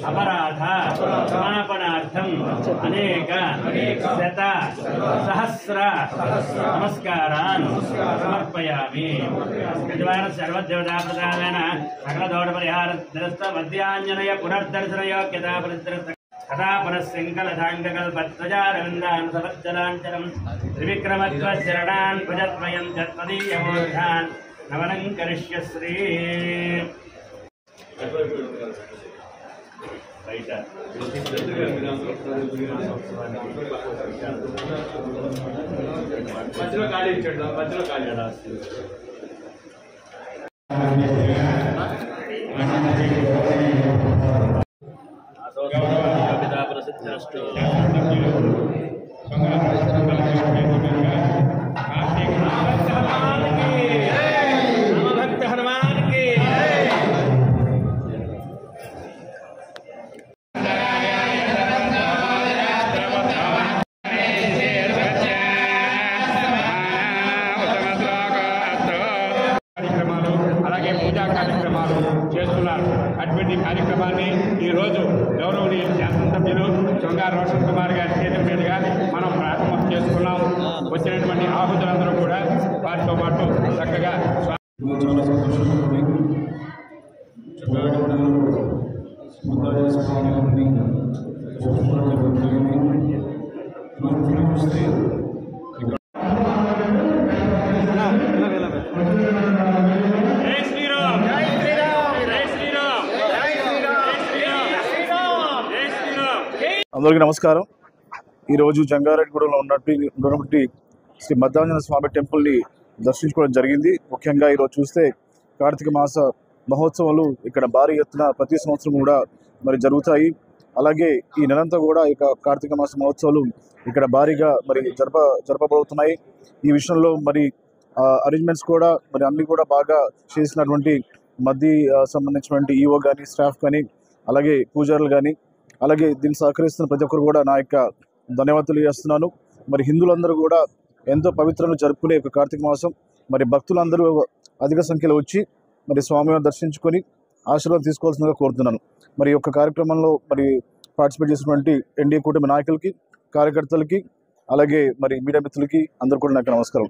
अपराध क्षमापणार्थम अनेक शत सहस्र नमस्कारान् समर्पयामि। यजमान सर्वदेवता प्रदानेन सकल दोष परिहार निरस्त मध्याञ्जनय पुनर्दर्शन योग्यता परिदृष्ट कथा पुनस्सिंकलधाङ्गकल्पध्वजारविन्दान् सवज्जलाञ्चलम् त्रिविक्रमत्वशरणान् भुजद्वयं चत्वदीयमूर्धान् नमनं करिष्यश्री। మధ్యలో ఖాళీ ఇచ్చాడు మధ్యలో ఖాళీ కార్యక్రమాలు చేస్తున్నారు. అటువంటి కార్యక్రమాన్ని ఈరోజు గౌరవనీయ శాసనసభ్యులు శృంగార రోషన్ కుమార్ గారి చేతుల మీదుగా మనం ప్రారంభం చేసుకున్నాం. వచ్చినటువంటి ఆహుతులందరూ కూడా వారితో పాటు చక్కగా చాలా సంతోషంగా ఉంది. అందరికీ నమస్కారం. ఈరోజు జంగారెడ్డిగూడలో ఉన్నటువంటి శ్రీ మధ్యాంజన స్వామి టెంపుల్ని దర్శించుకోవడం జరిగింది. ముఖ్యంగా ఈరోజు చూస్తే కార్తీక మాస మహోత్సవాలు ఇక్కడ భారీ ఎత్తున ప్రతి సంవత్సరం కూడా మరి జరుగుతాయి. అలాగే ఈ నెలంతా కూడా ఇక కార్తీక మాస మహోత్సవాలు ఇక్కడ భారీగా మరి జరపబడుతున్నాయి. ఈ విషయంలో మరి అరేంజ్మెంట్స్ కూడా మరి అన్ని కూడా బాగా చేసినటువంటి సంబంధించినటువంటి ఈఓ కానీ స్టాఫ్ కానీ అలాగే పూజారులు కానీ అలాగే దీన్ని సహకరిస్తున్న ప్రతి ఒక్కరు కూడా నా యొక్క ధన్యవాదాలు చేస్తున్నాను. మరి హిందువులందరూ కూడా ఎంతో పవిత్రంగా జరుపుకునే ఒక కార్తీక మాసం మరి భక్తులందరూ అధిక సంఖ్యలో వచ్చి మరి స్వామివారిని దర్శించుకొని ఆశీర్వాదం తీసుకోవాల్సిందిగా కోరుతున్నాను. మరి ఈ యొక్క కార్యక్రమంలో మరి పార్టిసిపేట్ చేసినటువంటి ఎన్డీఏ కూటమి నాయకులకి, కార్యకర్తలకి, అలాగే మరి మీడియా మిత్రులకి అందరూ కూడా నాకు నమస్కారం.